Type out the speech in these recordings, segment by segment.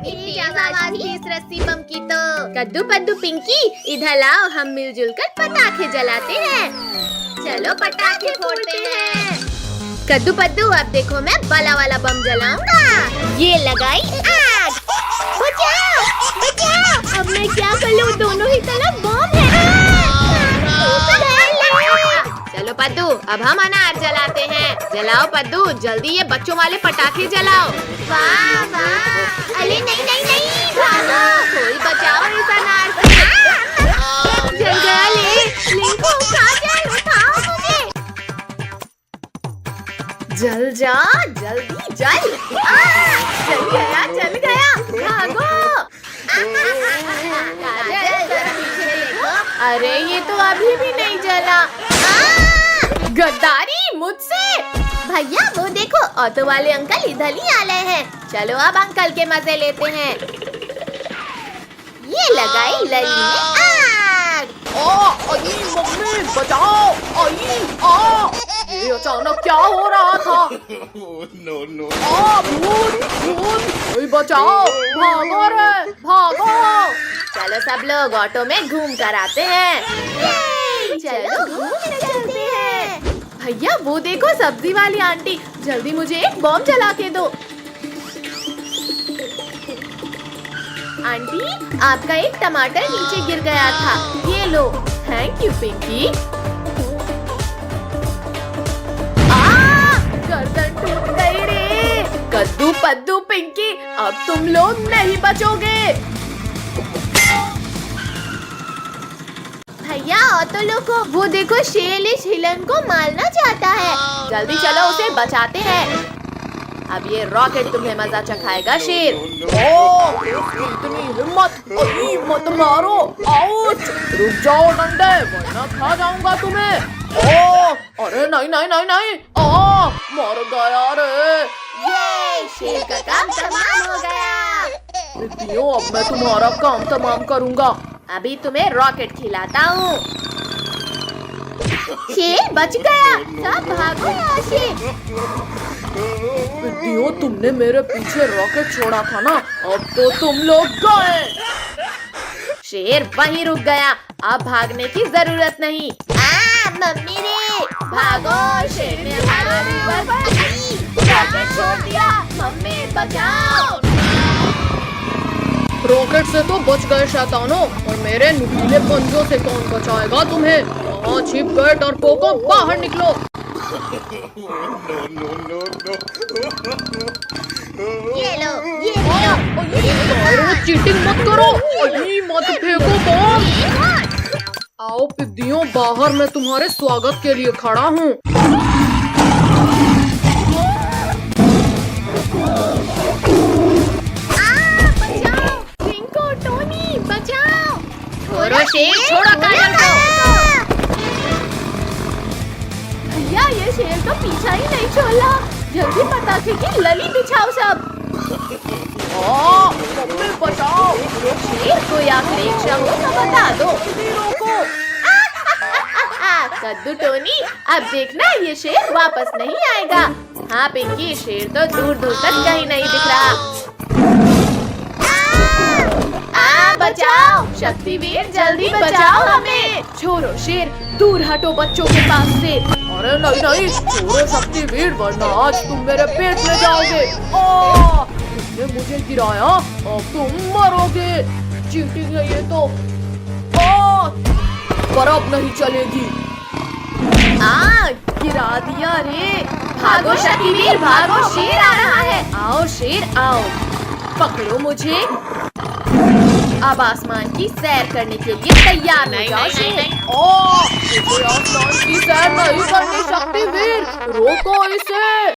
इतनी आवाज थी इस रस्सी बम की तो। कद्दू पद्दू पिंकी, इधर लाओ, हम मिलजुल कर पटाखे जलाते हैं। चलो पटाखे फोड़ते हैं। कद्दू पद्दू, अब देखो मैं बड़ा वाला बम जलाऊंगा। ये लगाई आग। बचाओ बचाओ, अब मैं क्या करूं, दोनों ही तरफ बम है। चलो पद्दू, अब हम अनार जलाते हैं। जलाओ पद्दू, जल्दी ये बच्चों वाले पटाखे जलाओ। वाह वाह, अरे नहीं नहीं नहीं, भागो, कोई बचाओ इस अनार से। जल गया, ले को उठा जाए, उठाओ मुझे। जल जा, जल्दी जल। जल गया, जल गया, भागो। अरे ये तो अभी भी नहीं जला। गद्दारी मुझसे। भैया वो देखो, ऑटो वाले अंकल इधर ही आ रहे हैं। चलो अब अंकल के मजे लेते हैं। ये लगाई लली में आग। मम्मी बचाओ, ये अचानक क्या हो रहा था? भूत भूत, बचाओ, भागो रे भागो। चलो सब लोग ऑटो में घूम कर आते हैं। चलो घूम कर चलते हैं। भैया वो देखो, सब्जी वाली आंटी, जल्दी मुझे एक बम जला के दो। आंटी, आपका एक टमाटर नीचे गिर गया था, ये लो। Thank you Pinky. गर्दन टूट गई रे। कद्दू पद्दू पिंकी, अब तुम लोग नहीं बचोगे। भैया ऑटो लोगों, वो देखो, शेर इस हिरन को मारना चाहता है। जल्दी चलो उसे बचाते हैं। अब ये रॉकेट तुम्हें मजा चखाएगा शेर। इतनी हिम्मत, मत मारो, आउच। रुक जाओ डंडे, वरना खा जाऊंगा तुम्हें। अरे नहीं नहीं नहीं नहीं, मर गया रे। ये शेर का काम तमाम हो गया। अब मैं तुम्हारा काम तमाम करूंगा। अभी तुम्हें रॉकेट खिलाता हूँ। शेर बच गया, सब भागो यहाँ से। तुमने मेरे पीछे रॉकेट छोड़ा था ना, अब तो तुम लोग गए। शेर वहीं रुक गया, अब भागने की जरूरत नहीं। मम्मी रे, भागो, शेर ने हमारी रॉकेट छोड़ दिया। मम्मी बचाओ। रॉकेट से तो बच गए शैतानों, और मेरे नुकीले पंजों से कौन बचाएगा तुम्हें? यहाँ छिप गए डरपोकों, बाहर निकलो। ये लो, ये लो। चीटिंग मत करो, मत फेंको बम। आओ पिद्दियों, बाहर मैं तुम्हारे स्वागत के लिए खड़ा हूँ। शेर छोड़ो काजल को। भैया ये शेर तो पीछा ही नहीं छोड़ा। जल्दी पटाखे की लली बिछाओ सब। मम्मी बचाओ। शेर को या परीक्षा हो तो बता दो। कद्दू टोनी, अब देखना ये शेर वापस नहीं आएगा। हाँ पिंकी, शेर तो दूर दूर तक कहीं नहीं दिख रहा। बचाओ शक्तिवीर, जल्दी बचाओ हमें। छोड़ो शेर, दूर हटो बच्चों के पास से। अरे नहीं नहीं, छोड़ो शक्तिवीर, वरना आज तुम मेरे पेट में जाओगे। तुमने मुझे गिराया, अब तुम मरोगे। चीटिंग है ये तो। पर अब नहीं चलेगी। गिरा दिया रे। भागो शक्तिवीर, भागो, शेर आ रहा है। आओ शेर आओ, पकड़ो मुझे। अब आसमान की सैर करने के लिए तैयार हो जाओ शेर। मुझे आसमान की सैर नहीं करनी शक्तिवीर, रोको इसे।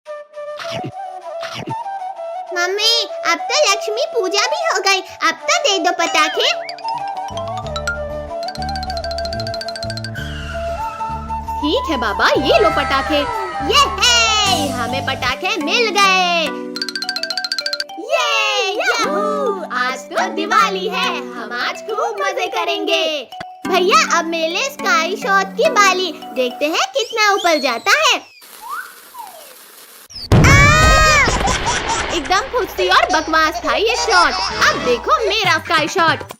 मम्मी, अब तो लक्ष्मी पूजा भी हो गई, अब तो दे दो पटाखे। ठीक है बाबा, ये लो पटाखे। ये है, हमें पटाखे मिल गए। आज तो दिवाली है, हम आज खूब मजे करेंगे। भैया अब मेले स्काई शॉट की बाली, देखते हैं कितना ऊपर जाता है। एकदम फुर्ती और बकवास था ये शॉट। अब देखो मेरा स्काई शॉट।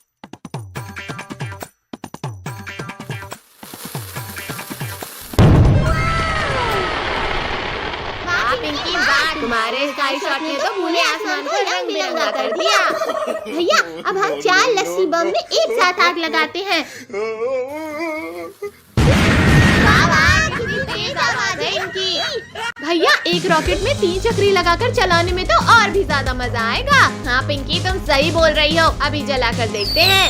पिंकी वाह, तुम्हारे स्काई शॉट ने तो पूरे आसमान को रंग बिरंगा कर दिया। भैया अब हम 4 लस्सी बम में एक साथ आग लगाते हैं। वाह वाह, कितनी तेज आवाज है इनकी। भैया एक रॉकेट में 3 चक्री लगाकर चलाने में तो और भी ज्यादा मजा आएगा। हाँ पिंकी तुम सही बोल रही हो, अभी जलाकर देखते हैं।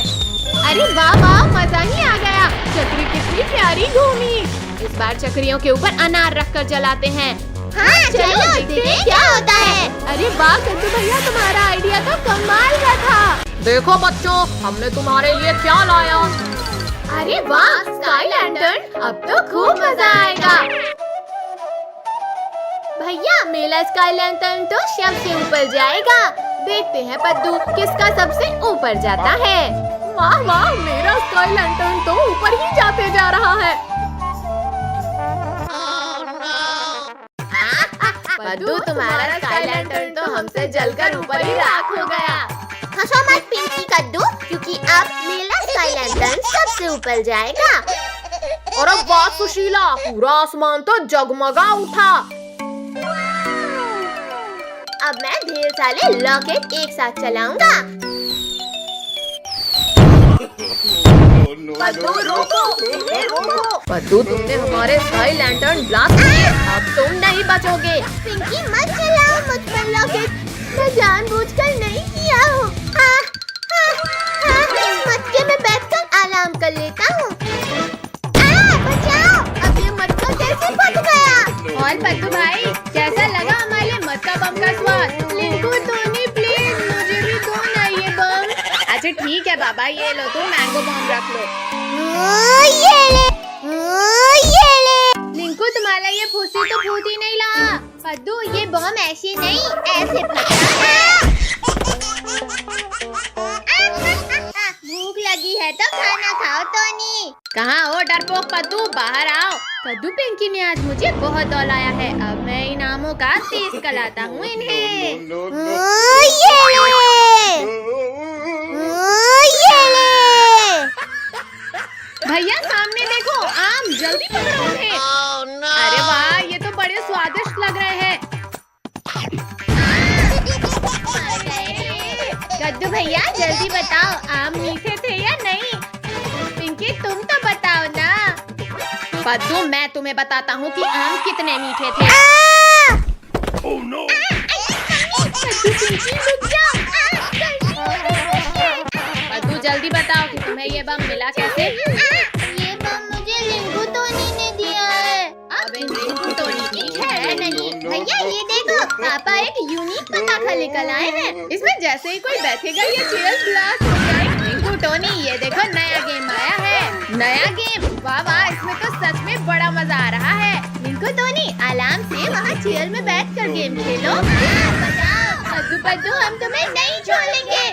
अरे वाह वाह, मजा ही आ गया। चक्री कितनी प्यारी घूमी। इस बार चक्रियों के ऊपर अनार रखकर जलाते हैं। हाँ चलो देखते हैं क्या होता है। अरे वाह कद्दू भैया, तुम्हारा आइडिया तो कमाल का था। देखो बच्चों, हमने तुम्हारे लिए क्या लाया। अरे वाह स्काई लैंटर्न, अब तो खूब मजा आएगा। भैया मेरा स्काई लैंटर्न तो सबसे ऊपर जाएगा। देखते हैं पद्दू किसका सबसे ऊपर जाता है। वाह वाह, मेरा स्काई लैंटर्न तो ऊपर ही जाते जा रहा है। पद्दू तुम्हारा स्काई लैंटर्न तो हमसे जलकर ऊपर ही राख हो गया। हंसो मत पिंकी कद्दू, क्योंकि अब मेरा स्काई लैंटर्न सबसे ऊपर जाएगा। और अब वाह सुशीला, पूरा आसमान तो जगमगा उठा। अब मैं ढेर सारे रॉकेट एक साथ चलाऊंगा। पद्दू रोको, रोको। पद्दू तुमने हमारे स्काई लैंटर्न ब्लास्ट किए, अब तुम नहीं बचोगे। पिंकी मत चलाओ मुझ पर रॉकेट, मैं जानबूझकर नहीं किया हूँ। इस मटके में बैठकर आराम कर लेता हूँ। बचाओ, अब ये मटका कैसे फट गया। और पद्दू भाई कैसा लगा हमारे मटका बम का स्वाद। लिंकू टोनी प्लीज मुझे भी दो ना ये बम। अच्छा ठीक है बाबा, ये लो तुम मैंगो बम रख लो। ये ले। लिंकू तुम्हारा ये फूसी तो फूट ही नहीं रहा। पद्दू ये बम ऐसे नहीं ऐसे फटा है। भूख लगी है तो खाना खाओ टोनी। कहाँ हो डरपोक पद्दू, बाहर आओ। कद्दू पिंकी ने आज मुझे बहुत दौलाया है, अब मैं इनामों का टेस्ट कराता हूँ इन्हें। भैया सामने देखो, आम जल्दी पकड़ो उन्हें। अरे वाह, ये तो बड़े स्वादिष्ट लग रहे हैं। कद्दू भैया जल्दी बताओ, आम मीठे थे या नहीं। पिंकी तुम तो बताओ ना। पद्दू मैं तुम्हें बताता हूँ कि आम कितने मीठे थे। कद्दू पिंकी रुक जाओ। पद्दू जल्दी बताओ कि तुम्हें ये बम मिला कैसे। ये बम मुझे लिंकू टोनी ने दिया है। अब इन लिंकू टोनी की है नहीं। भैया ये देखो, पापा एक यूनिक पटाखा लेकर आए हैं। इसमें जैसे ही कोई बैठेगा ये चेयर ब्लास्ट हो जाएगी। लिंकू टोनी ये देखो नया गेम आया है। नया गेम, वाह वाह, इसमें तो सच में बड़ा मजा आ रहा है। लिंकू टोनी आराम से वहाँ चेयर में बैठकर गेम खेलो। पद्दू पद्दू हम तुम्हें नहीं छोड़ेंगे।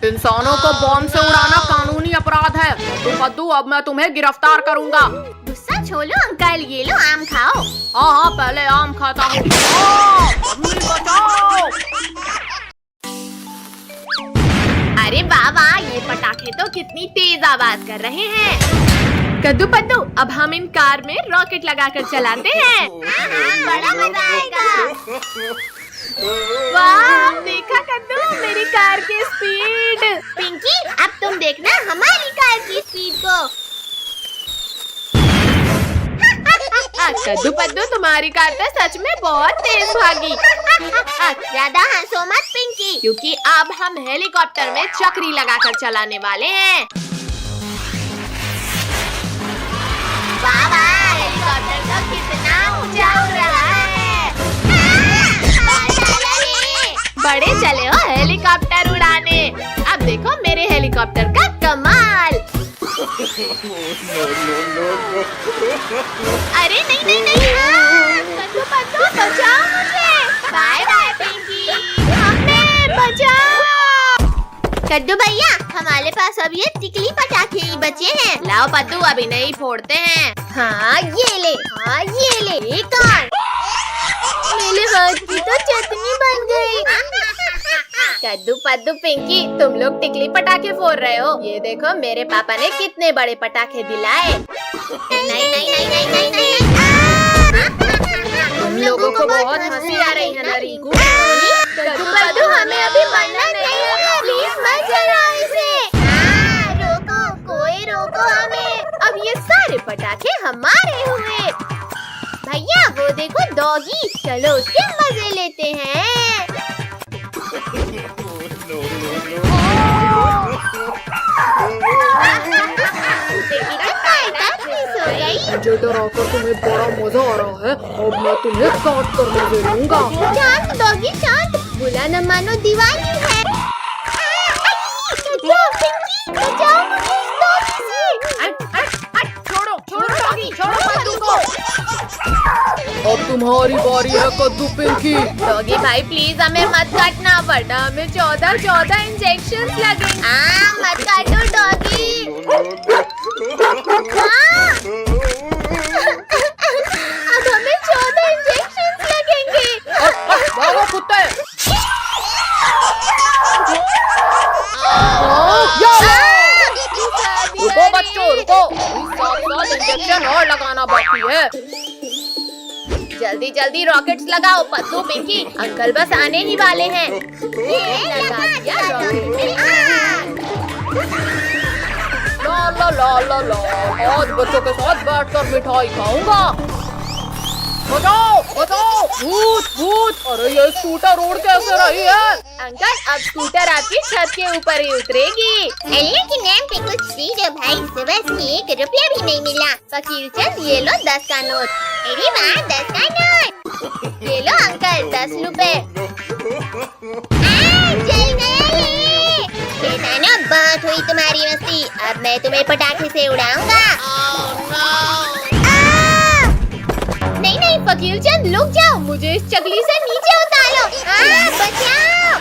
इंसानों को बॉम्ब से उड़ाना कानूनी अपराध है। तो पद्दू अब मैं तुम्हें गिरफ्तार करूंगा। गुस्सा छोड़ो अंकल, ये लो आम खाओ। हाँ हाँ, पहले आम खाता हूँ। बचाओ। अरे वाह वाह, ये पटाखे तो कितनी तेज आवाज कर रहे हैं। कद्दू पद्दू अब हम इन कार में रॉकेट लगाकर चलाते हैं। बड़ा मजा आएगा। वाह देखा कद्दू मेरी कार की स्पीड। पिंकी अब तुम देखना हमारी कार की स्पीड को। कद्दू पद्दू तुम्हारी कार तो सच में बहुत तेज भागी। ज्यादा हंसो मत पिंकी, क्योंकि अब हम हेलीकॉप्टर में चक्री लगाकर चलाने वाले हैं। वाह वाह, हेलीकॉप्टर तो कितना ऊंचा उड़ रहा है। बड़े चले हो हेलीकॉप्टर उड़ाने। अब देखो मेरे हेलीकॉप्टर का कमाल। अरे नहीं नहीं नहीं, कद्दू पद्दू बचाओ मुझे। बाय बाय पिंकी, हमें बचाओ। कद्दू भैया हमारे पास अब ये टिकली पटाखे ही बचे हैं। लाओ पद्दू अभी नहीं फोड़ते हैं। हाँ ये ले, हाँ ये ले। एक और मेरे हाथ की तो चटनी बन गई। कद्दू पद्दू पिंकी, तुम लोग टिकली पटाखे फोड़ रहे हो। ये देखो मेरे पापा ने कितने बड़े पटाखे दिलाए। नहीं नहीं नहीं नहीं नहीं नहीं। तुम लोगों को बहुत हंसी आ रही है ना रिंकू? कद्दू पद्दू हमें अभी मरना नहीं है, प्लीज मत जलाओ इसे। रोको, कोई रोको हमें। अब ये सारे पटाखे हमारे हुए। भैया वो देखो डॉगी, चलो उसके मजे लेते हैं। मुझे डराकर तुम्हें बड़ा मजा आ रहा है, अब मैं तुम्हें काट कर मजे लूंगा। शांत डॉगी शांत, बुला न मानो दिवाली है। बचाओ मुझे इस डॉगी से। छोड़ो छोड़ो डॉगी, छोड़ो कद्दू को। अब तुम्हारी बारी है कद्दू पिंकी। डॉगी भाई प्लीज हमें मत काटना, वरना हमें 14 इंजेक्शन लगेंगे। मत काटो डॉगी। अब हमें 14 इंजेक्शन लगेंगे। भागो कुत्ते। रुको बच्चों रुको, 7 इंजेक्शन और लगाना बाकी है। जल्दी जल्दी रॉकेट्स लगाओ पद्दू पिंकी, अंकल बस आने ही वाले हैं। ये लगा दिया रॉकेट। ला ला ला ला ला, आज बच्चों के साथ बैठकर मिठाई खाऊंगा। बचाओ बचाओ, भूत भूत। अरे ये स्कूटर रोड कैसे रही है? अंकल अब स्कूटर आपकी छत के ऊपर ही उतरेगी। अल्लाह के नाम पे कुछ दीजिए भाई, सुबह से 1 रुपया भी नहीं मिला। फकीर चंद ये लो 10 का नोट। अरे वाह 10 का नोट। ये लो अंकल 10 रुपए। जल गया ये। बेटाना बहुत हुई तुम्हारी मस्ती, अब मैं तुम्हें पटाखे से उड़ाऊंगा। नहीं नहीं फकीर चंद रुक जाओ, मुझे इस चकली से नीचे उतारो। बचाओ।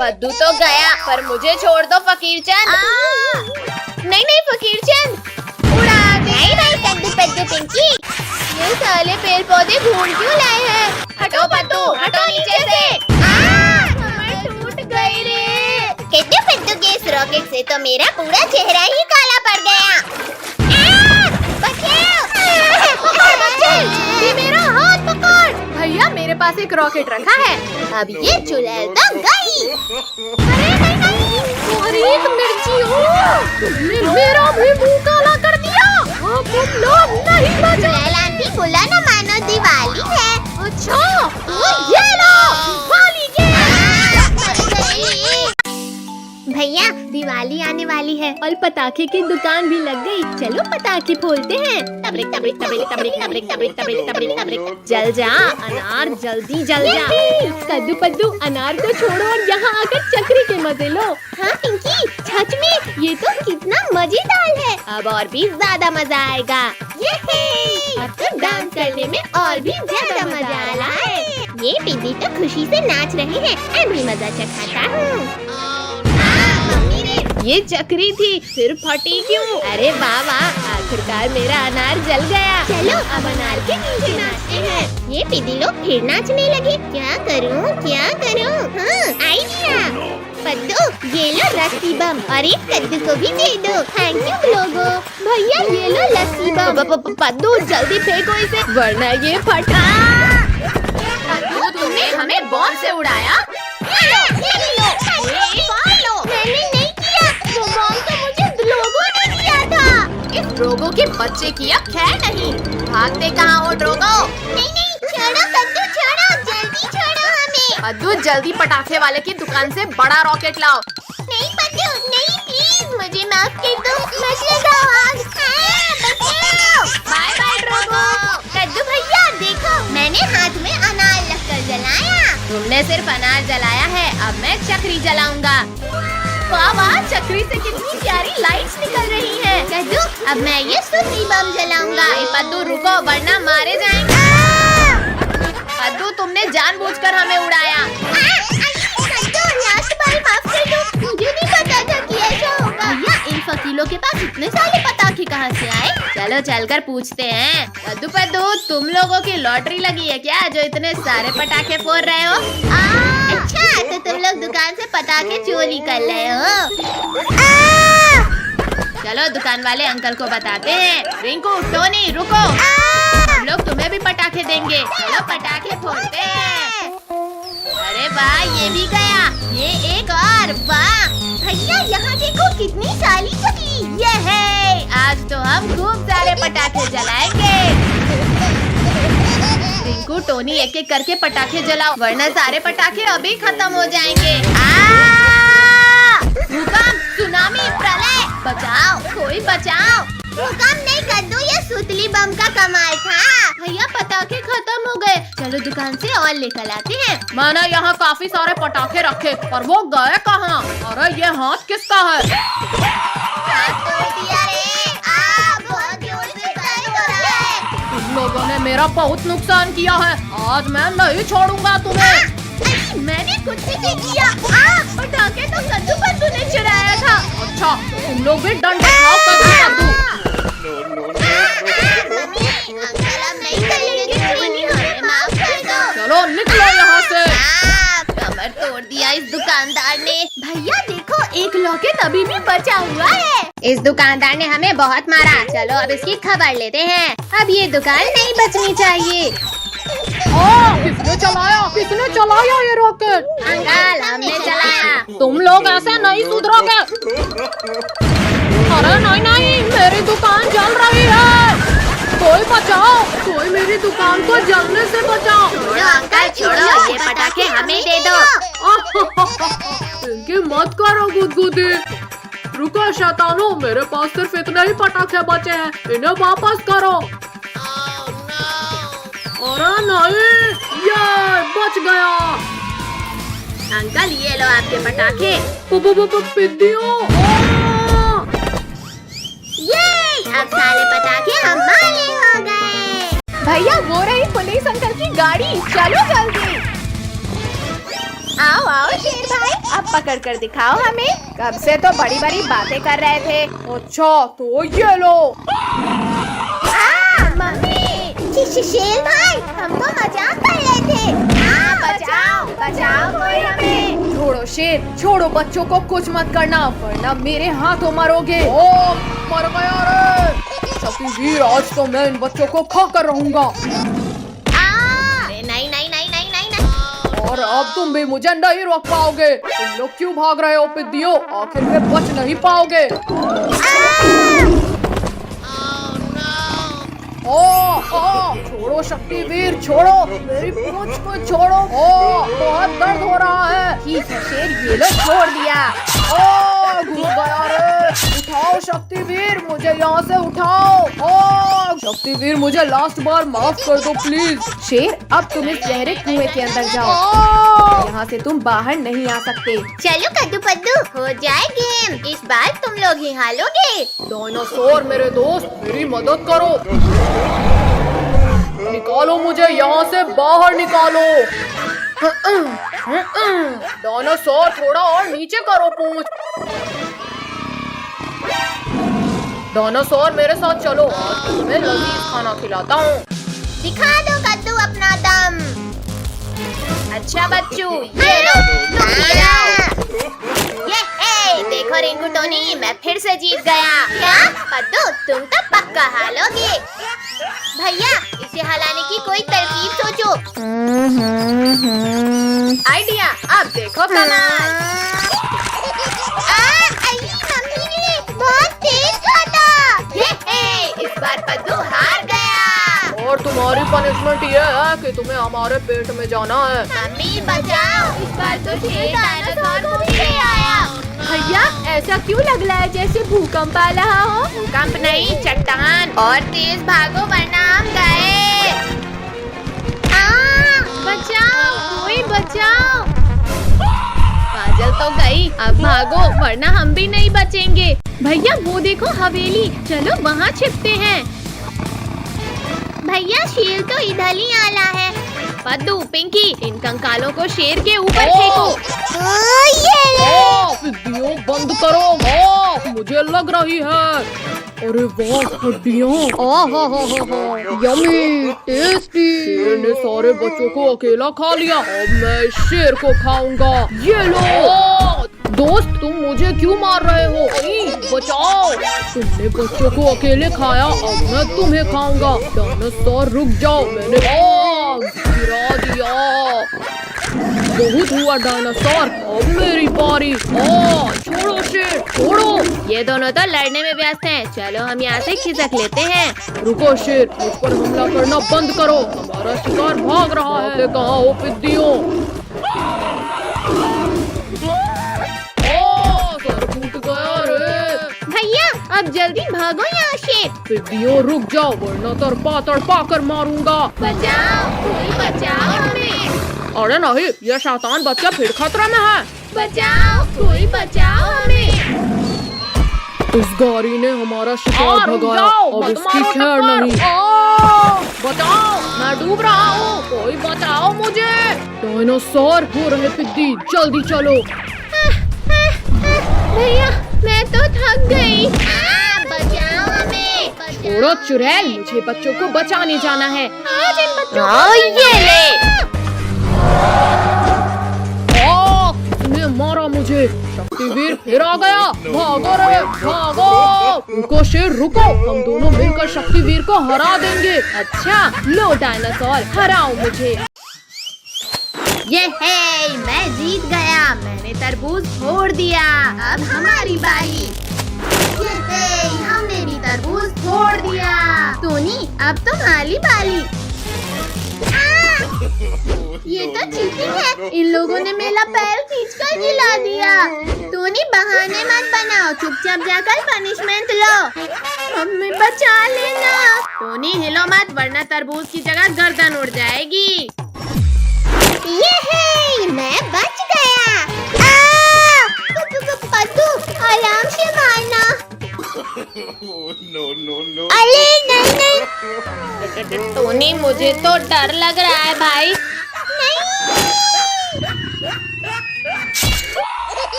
पद्दू तो गया, पर मुझे छोड़ दो फकीर चंद। नहीं नहीं फकीर चंद उड़ा दे। नहीं नहीं कद्दू पद्दू पिंकी, ये साले पेड़ पौधे ढूंढ क्यों लाए हैं? हटो पद्दू हटो नीचे से। कमर टूट गई रे। कद्दू पद्दू के इस रॉकेट से तो मेरा पूरा चेहरा ही काला पड़ गया। बचाओ। ये मेरा हाथ पकड़। भैया मेरे पास एक रॉकेट रखा है, अब ये चुड़ैल तो गई। अरे एक मिर्ची हो, तुमने मेरा भी मुंह काला कर दिया। अब तुम लोग नहीं बचे। चुड़ैल आंटी बुला न मानो दिवाली है। अच्छा ये लो दिवाली के। भैया दिवाली आने वाली है और पटाखे की दुकान भी लग गई, चलो पटाखे फोड़ते हैं। तबरिक तबरिक तबरिक तबरिक तबरिक तबरिक तबरिक तबरिक तबरिक। जल जा अनार, जल्दी जल जा। कद्दू पद्दू अनार को छोड़ो और यहाँ आकर चक्री के मजे लो। हाँ पिंकी सच में ये तो कितना मजेदार है, अब और भी ज्यादा मजा आएगा। अब तो डांस करने में और भी ज्यादा मजा आ रहा है। ये पिंकी तो खुशी से नाच रहे हैं, मैं भी मजा चखाता हूँ। ये चक्री थी फिर फटी क्यों? अरे वाह वाह, आखिरकार मेरा अनार जल गया। चलो अब अनार के नीचे नाचते हैं। ये पिदी लोग फिर नाचने लगे, क्या करूँ क्या करूँ? हाँ आइडिया। पद्दू ये लो रस्सी बम और एक कद्दू को भी दे दो। थैंक यू लोगो। भैया ये लो लस्सी बम। पद्दू जल्दी फेंको इसे वरना ये फटा। पद्दू तुमने हमें बॉम्ब से उड़ाया। मैंने नहीं किया, वो बॉम्ब तो मुझे लोगों ने दिया था। इस ड्रोगो के बच्चे की अब खैर नहीं। भागते कहाँ हो ड्रोगो? नहीं छोड़ो कद्दू छोड़ो, जल्दी छोड़ो हमें। पद्दू जल्दी पटाखे वाले की दुकान से बड़ा रॉकेट लाओ। नहीं पद्दू नहीं, प्लीज मुझे माफ कर दो। मत लगाओ आग। बचाओ। Bye bye Drogo. कद्दू भैया देखो, मैंने हाथ में अनार रखकर जलाया। तुमने सिर्फ अनार जलाया है, अब मैं चक्री जलाऊंगा। वाह वाह, चक्री से कितनी प्यारी लाइट्स निकल रही हैं। कद्दू अब मैं ये सुतली बम जलाऊंगा। पद्दू रुको वरना मारे जाएंगे। पद्दू तुमने जानबूझकर हमें उड़ाया। कद्दू लास्ट बार माफ कर दो, मुझे नहीं पता था कि ऐसा होगा। भैया इन फकीलों के पास इतने सारे पटाखे कहाँ से आए? चलो चलकर पूछते हैं। कद्दू पद्दू तुम लोगों की लॉटरी लगी है क्या, जो इतने सारे पटाखे फोड़ रहे हो? अच्छा तो तो तुम लोग दुकान से पटाखे चोरी कर रहे हो। चलो दुकान वाले अंकल को बताते हैं। रिंकू, टोनी, रुको, हम लोग तुम्हें भी पटाखे देंगे। चलो पटाखे फोड़ते हैं। अरे वाह, ये भी गया, ये एक और, वाह। भैया यहाँ देखो कितनी सारी चली। ये है, आज तो हम खूब सारे पटाखे जलाएंगे। रिंकू, टोनी, एक एक करके पटाखे जलाओ, वरना सारे पटाखे अभी खत्म हो जाएंगे। भूकंप, सुनामी, प्रलय, बचाओ, कोई बचाओ। भूकंप नहीं कद्दू, ये सुतली बम का कमाल था। भैया पटाखे खत्म हो गए, चलो दुकान से और लेकर आते हैं। मैंने यहाँ काफी सारे पटाखे रखे, पर वो गए कहाँ? अरे ये हाथ किसका है? हाथ तोड़ दिया रे। बहुत जोर से दर्द हो रहा है। तुम लोगों ने मेरा बहुत नुकसान किया है, आज मैं नहीं छोड़ूंगा तुम्हें। मैंने कुछ भी नहीं किया। पटाखे तो कद्दू पद्दू ने चुराया था। अच्छा, तुम लोग भी डंडे खाओ कद्दू। अंकल अब नहीं करेंगे, हमें माफ कर दो। चलो निकलो यहाँ से। कमर तोड़ दिया इस दुकानदार ने। भैया देखो, एक लॉकेट अभी भी बचा हुआ है। इस दुकानदार ने हमें बहुत मारा। चलो अब इसकी खबर लेते हैं। अब ये दुकान नहीं बचनी चाहिए। किसने चलाया ये रॉकेट? अंकल, हमने चलाया। तुम लोग ऐसे नहीं सुधरोगे। अरे नहीं, मेरी दुकान जल रही है, कोई बचाओ, कोई मेरी दुकान को जलने से बचाओ। छोड़ो अंकल, छोड़ो, ये पटाखे हमें दे दो। इनकी मत करो गुदगुदी। रुको शैतानो, मेरे पास सिर्फ इतने ही पटाखे बचे हैं, इन्हें वापस करो। अरे नहीं, ये बच गया। अंकल, ये लो आपके पटाखे। पिद्दियों। ये अब सारे पटाखे हमारे हो गए। भैया, वो रही पुलिस अंकल की गाड़ी, चलो जल्दी। आओ आओ शेर भाई, अब पकड़ कर दिखाओ हमें। कब से तो बड़ी बड़ी बातें कर रहे थे। अच्छा तो ये लो। मम्मी, शेर भाई, हम तो मजाक कर रहे थे। बचाओ बचाओ कोई हमें। छोड़ो शेर, छोड़ो, बच्चों को कुछ मत करना, वरना मेरे हाथों मरोगे। ओ मर गया रे। शक्तिवीर, आज तो मैं इन बच्चों को खा कर रहूंगा। नहीं। और अब तुम भी मुझे नहीं रोक पाओगे। तुम लोग क्यों भाग रहे हो पिद्दियों? आखिर में बच नहीं पाओगे। छोड़ो शक्तिवीर, छोड़ो, मेरी पूंछ को छोड़ो। बहुत दर्द हो रहा है। ठीक है शेर, ये लो, छोड़ दिया। घुस गया रे। उठाओ शक्तिवीर, मुझे यहाँ से उठाओ। शक्तिवीर, मुझे लास्ट बार माफ कर दो प्लीज। शेर, अब तुम इस गहरे कुएं के अंदर जाओ, यहाँ से तुम बाहर नहीं आ सकते। चलो कद्दू पद्दू, हो जाए गेम। इस बार तुम लोग ही हारोगे। डायनासोर मेरे दोस्त, मेरी मदद करो। निकालो मुझे यहाँ से, बाहर निकालो। डायनासोर, थोड़ा और नीचे करो पूंछ। डायनासोर, मेरे साथ चलो, आज तुम्हें लजीज खाना खिलाता हूँ। दिखा दो कद्दू अपना दम। अच्छा बच्चों, ये लो, देखो रिंकू टोनी, मैं फिर से जीत गया। क्या? पद्दू, तुम तो पक्का हारोगे। भैया, इसे हलाने की कोई तरकीब सोचो। आइडिया, अब देखो कमाल। बहुत तेज खाता। इस बार पद्दू हार गया। और तुम्हारी पनिशमेंट ये है कि तुम्हें हमारे पेट में जाना है। मम्मी बचाओ, इस बार तो शेर डायनासोर को भी आया। भैया, ऐसा क्यों लग रहा है जैसे भूकंप आ रहा हो? भूकंप नहीं, चट्टान। और तेज भागो वरना हम गए। बचाओ, कोई बचाओ। काजल तो गई, अब भागो वरना हम भी नहीं बचेंगे। भैया वो देखो हवेली, चलो वहाँ छिपते हैं। भैया शेर तो इधर ही आला है। पद्दू, पिंकी, इन कंकालों को शेर के ऊपर फेंको। पिद्दियों बंद करो। मुझे लग रही है। अरे वाह, हड्डियाँ। Yummy, tasty. शेर ने सारे बच्चों को अकेला खा लिया। अब मैं इस शेर को खाऊंगा। ये लो। दोस्त, तुम मुझे क्यों मार रहे हो? बचाओ। तुमने बच्चों को अकेले खाया, अब मैं तुम्हें खाऊंगा। डायनासोर रुक जाओ, मैंने गिरा दिया। बहुत हुआ डायनासोर, अब मेरी बारी। छोड़ो शेर, छोड़ो। ये दोनों तो लड़ने में व्यस्त हैं। चलो हम यहाँ से खिसक लेते हैं। रुको शेर, मुझ पर हमला करना बंद करो। हमारा शिकार भाग रहा है। कहाँ हो पिद्दियों? सर फूट गया रे। भैया अब जल्दी भागो यहाँ से। पिद्दियों रुक जाओ, वरना तड़पा कर मारूंगा। बचाओ, कोई बचाओ हमें। अरे नहीं, यह शैतान बच्चा फिर खतरे में है। बचाओ, कोई बचाओ हमें। इस गाड़ी ने हमारा शिकार भगाया, अब इसकी खैर नहीं। बचाओ, मैं डूब रहा हूँ, कोई बचाओ मुझे। डायनासोर हो रहे पिद्दी, जल्दी चलो। भैया मैं तो थक गई। बचाओ हमें। छोड़ो चुड़ैल, मुझे बच्चों को बचाने जाना है। आज इन बच्चों को ये ले। इसने मारा मुझे। शक्तिवीर फिर आ गया। भागो रे, भागो। रुको शेर, रुको। हम दोनों मिलकर शक्तिवीर को हरा देंगे। अच्छा, लो डायनासोर, हराओ मुझे। ये है, मैं जीत गया। मैंने तरबूज फोड़ दिया। अब हमारी बारी। ये है, हमने भी तरबूज फोड़ दिया। टोनी अब तुम्हारी बारी। ये तो चीटिंग है। इन लोगों ने मेरा पैर खींचकर गिरा दिया। टोनी बहाने मत बनाओ, चुपचाप जाकर पनिशमेंट लो। मम्मी बचा लेना। टोनी हिलो मत, वरना तरबूज की जगह गर्दन उड़ जाएगी। ये है, मैं बच गया। पद्दू, आराम से मारना। अरे नहीं। टोनी मुझे तो डर लग रहा है भाई।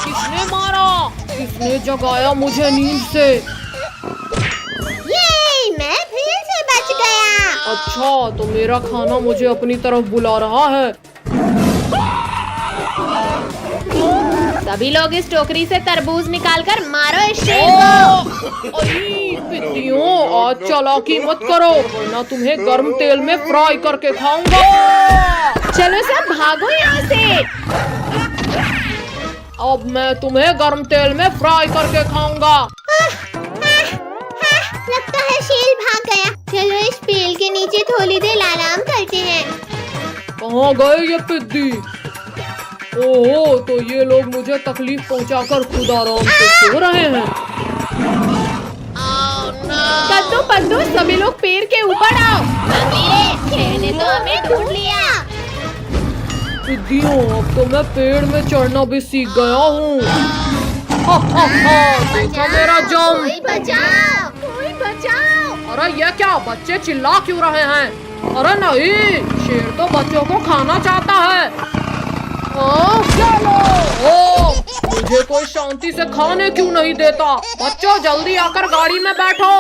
किसने मारा? किसने जगाया मुझे नींद से? ये मैं फिर से बच गया। अच्छा, तो मेरा खाना मुझे अपनी तरफ बुला रहा है। सभी लोग इस टोकरी से तरबूज निकालकर मारो इस शेर को। पिद्दियों, आज चालाकी मत करो, वरना तुम्हें गर्म तेल में फ्राई करके खाऊंगा। चलो सब भागो यहाँ से। अब मैं तुम्हें गर्म तेल में फ्राई करके खाऊंगा। लगता है शेर भाग गया। चलो इस पेड़ के नीचे थोड़ी देर आराम करते हैं। कहाँ गए ये पिद्दी? ओहो, तो ये लोग मुझे तकलीफ पहुंचाकर खुद आराम से सो रहे हैं। कद्दू पद्दू, सभी लोग पेड़ के ऊपर आओ। शेर ने तो हमें ढूंढ लिया। पिद्दियों, अब तो मैं पेड़ में चढ़ना भी सीख गया हूँ। देखो मेरा जम। कोई बचाओ, कोई बचाओ। अरे ये क्या, बच्चे चिल्ला क्यों रहे हैं? अरे नहीं, शेर तो बच्चों को खाना चाहता है। चलो। मुझे कोई शांति से खाने क्यों नहीं देता? बच्चों जल्दी आकर गाड़ी में बैठो।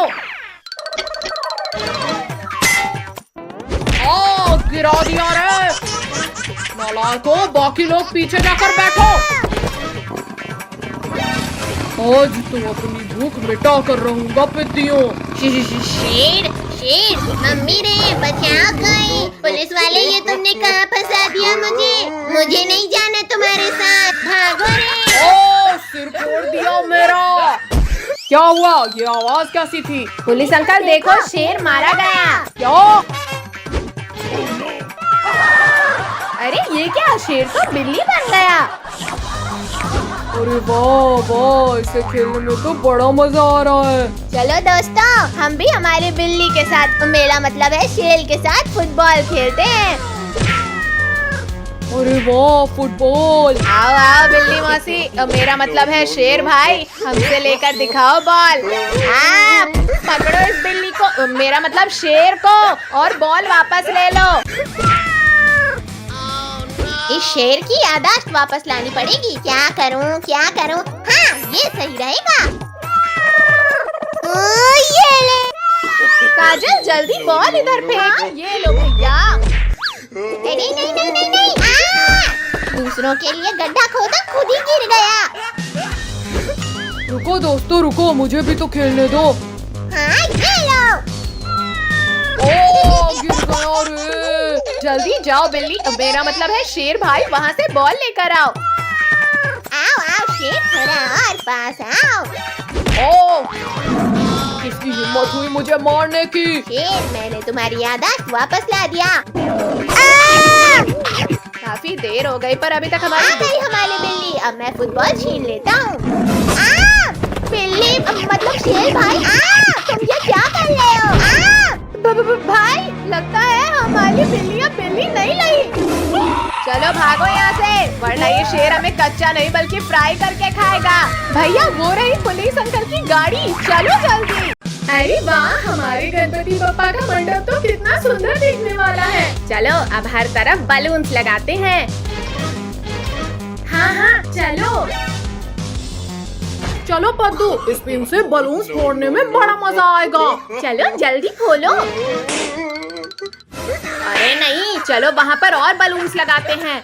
गिरा दिया रे। नालायकों, बाकी लोग पीछे जाकर बैठो। आज तो अपनी भूख मिटा कर रहूंगा पिद्दियों। शेर, शेर, मम्मी रे बचाओ कोई। पुलिस वाले, ये तुमने कहाँ फंसा दिया मुझे नहीं जाना तुम्हारे साथ। भागो रे। सिर फोड़ दिया मेरा। क्या हुआ? ये आवाज कैसी थी? पुलिस अंकल देखो, शेर मारा गया। क्या? अरे ये क्या, शेर तो बिल्ली बन गया। अरे वाह वाह, इसे खेलने में तो बड़ा मजा आ रहा है। चलो दोस्तों, हम भी हमारे बिल्ली के साथ, मेरा मतलब है शेर के साथ फुटबॉल खेलते हैं। अरे वाह, फुटबॉल। आओ आओ बिल्ली मौसी, मेरा मतलब है शेर भाई, हमसे लेकर दिखाओ बॉल। पकड़ो इस बिल्ली को, मेरा मतलब शेर को, और बॉल वापस ले लो। इस शेर की याददाश्त वापस लानी पड़ेगी। क्या करूं क्या करूं? हाँ, ये सही रहेगा। ये ले। काजल जल्दी बॉल इधर फेंक। ये लो भैया। नहीं नहीं नहीं नहीं नहीं। दूसरों के लिए गड्ढा खोदा, खुद ही गिर गया। रुको दोस्तों रुको, मुझे भी तो खेलने दो। हाँ, ये लो। ओ गिर गया रे। जल्दी जाओ बिल्ली, मेरा मतलब है शेर भाई, वहाँ से बॉल लेकर आओ। आओ आओ शेर, थोड़ा और पास आओ। ओ किसकी हिम्मत हुई मुझे मारने की? शेर, मैंने तुम्हारी याददाश्त वापस ला दिया। काफी देर हो गई पर अभी तक आ हमारी गई हमारी बिल्ली। अब मैं फुटबॉल छीन लेता हूँ। बिल्ली मतलब शेर भाई, तुम ये क्या कर रहे हो? भाई लगता है हमारी बिल्लियाँ बिल्ली नहीं लाई। चलो भागो यहाँ से, वरना ये शेर हमें कच्चा नहीं बल्कि फ्राई करके खाएगा। भैया वो रही पुलिस अंकल की गाड़ी, चलो जल्दी। अरे वाह, हमारे गणपति बप्पा का मंडप तो कितना सुंदर दिखने वाला है। चलो अब हर तरफ बलून्स लगाते हैं। हाँ हाँ चलो। चलो पद्दू, इस पिन से बलून्स फोड़ने में बड़ा मजा आएगा। चलो जल्दी खोलो। अरे नहीं, चलो वहाँ पर और बलून्स लगाते हैं।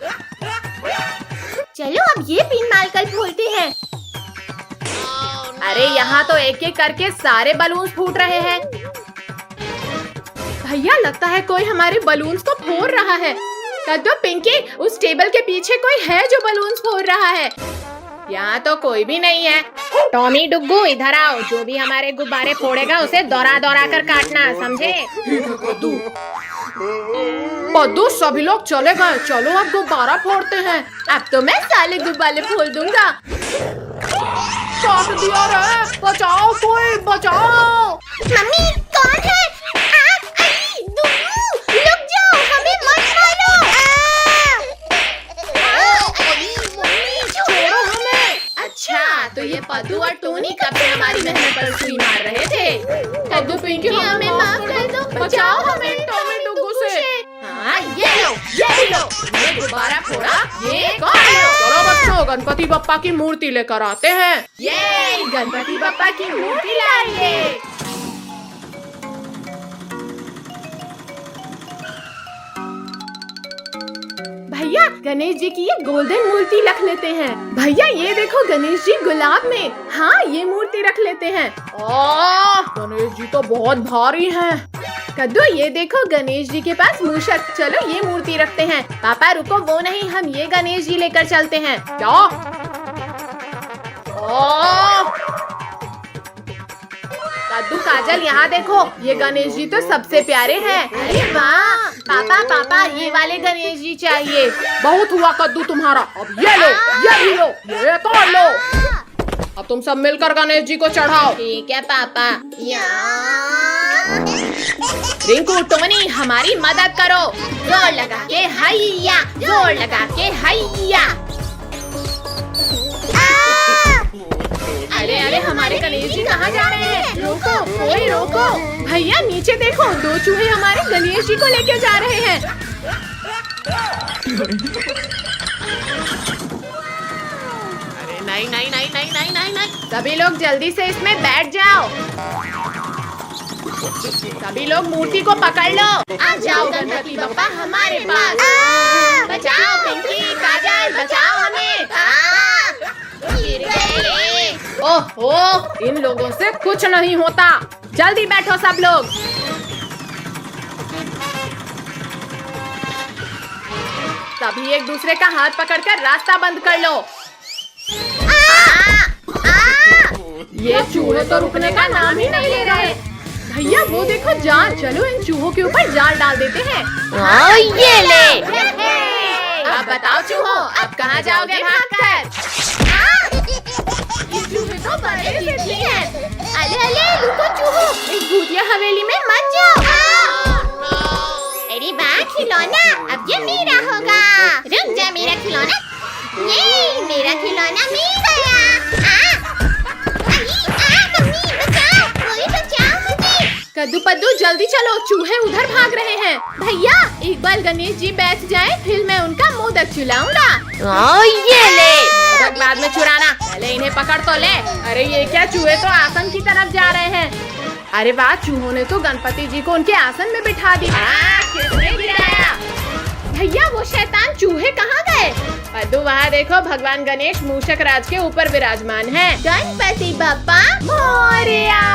चलो अब ये पिन मारकर खोलते हैं। अरे यहाँ तो एक एक करके सारे बलून्स फूट रहे हैं। भैया लगता है कोई हमारे बलून्स को फोड़ रहा है। कद्दू पिंकी, उस टेबल के पीछे कोई है जो बलून्स फोड़ रहा है। यहाँ तो कोई भी नहीं है। टॉमी डुग्गू इधर आओ, जो भी हमारे गुब्बारे फोड़ेगा उसे दौरा दौरा कर काटना, समझे? पद्दू सभी लोग चले गए, चलो अब गुब्बारा फोड़ते हैं। अब तो मैं साले गुब्बारे फोड़ दूंगा। काट दिया रे, बचाओ कोई बचाओ। मम्मी कौन है? दुग्गू, रुक जाओ, हमें मत मारो। छोड़ो हमें। अच्छा तो ये पद्दू और टोनी कब से हमारी मेहनत पर सुई मार रहे थे। पद्दू पिंकी हमें माफ कर दो, बचाओ हमें टॉमी डुग्गू से। हाँ ये लो, ये गुब्बारा फोड़ा, ये कौन लो। चलो बच्चों, गणपति बप्पा की मूर्ति लेकर आते हैं। ये गणपति बप्पा की मूर्ति लाइए। भैया गणेश जी की ये गोल्डन मूर्ति रख लेते हैं। भैया ये देखो गणेश जी गुलाब में। हाँ ये मूर्ति रख लेते हैं। गणेश जी तो बहुत भारी हैं। कद्दू ये देखो गणेश जी के पास मूषक, चलो ये मूर्ति रखते हैं। पापा रुको, वो नहीं, हम ये गणेश जी लेकर चलते हैं। क्या? कद्दू काजल यहाँ देखो, ये गणेश जी तो सबसे प्यारे हैं। अरे वाह पापा पापा, ये वाले गणेश जी चाहिए। बहुत हुआ कद्दू तुम्हारा, अब ये लो, ये भी लो, ये तोड़ लो। अब तुम सब मिलकर गणेश जी को चढ़ाओ। ठीक है पापा। रिंकू टोनी हमारी मदद करो। जोर लगा के हैया, जोर लगा के हैया। अरे अरे हमारे गणेश जी कहाँ जा रहे हैं? रोको कोई रोको। भैया नीचे देखो, दो चूहे हमारे गणेश जी को लेके जा रहे हैं। अरे नहीं नहीं नहीं नहीं नहीं नहीं नहीं, सभी लोग जल्दी से इसमें बैठ जाओ। सभी लोग मूर्ति को पकड़ लो। आ जाओ गणपति बप्पा हमारे पास। बचाओ पिंकी, काजल बचाओ हमें। गिर गए। ओहो, इन लोगों से कुछ नहीं होता। जल्दी बैठो सब लोग। सभी एक दूसरे का हाथ पकड़कर रास्ता बंद कर लो। ये चूहे तो रुकने का नाम ही नहीं ले रहे। भैया वो देखो जाल, चलो इन चूहों के ऊपर जाल डाल देते हैं। ये ले। अब बताओ चूहों, अब कहाँ जाओगे भागकर? ये चूहे तो बड़े जिद्दी हैं। अरे अरे रुको चूहो, इस भूतिया हवेली में मत जाओ। अरे वाह खिलौना, अब ये मेरा होगा। रुक जा मेरा खिलौना। ये मेरा खिलौना मिल गया। मम्मी बचाओ, कोई बचाओ मुझे। कद्दू पद्दू जल्दी चलो, चूहे उधर भाग रहे हैं। भैया एक बार गणेश जी बैठ जाए, फिर मैं उनका मोदक चुलाऊंगा। ये ले। मोदक बाद में चुराना, पहले इन्हें पकड़ तो ले। अरे ये क्या, चूहे तो आसन की तरफ जा रहे हैं। अरे वाह, चूहों ने तो गणपति जी को उनके आसन में बिठा दिया। किसने गिराया? भैया वो शैतान चूहे कहाँ गए? पद्दू वहाँ देखो, भगवान गणेश मूषक राज के ऊपर विराजमान है। गणपति बप्पा मोरया।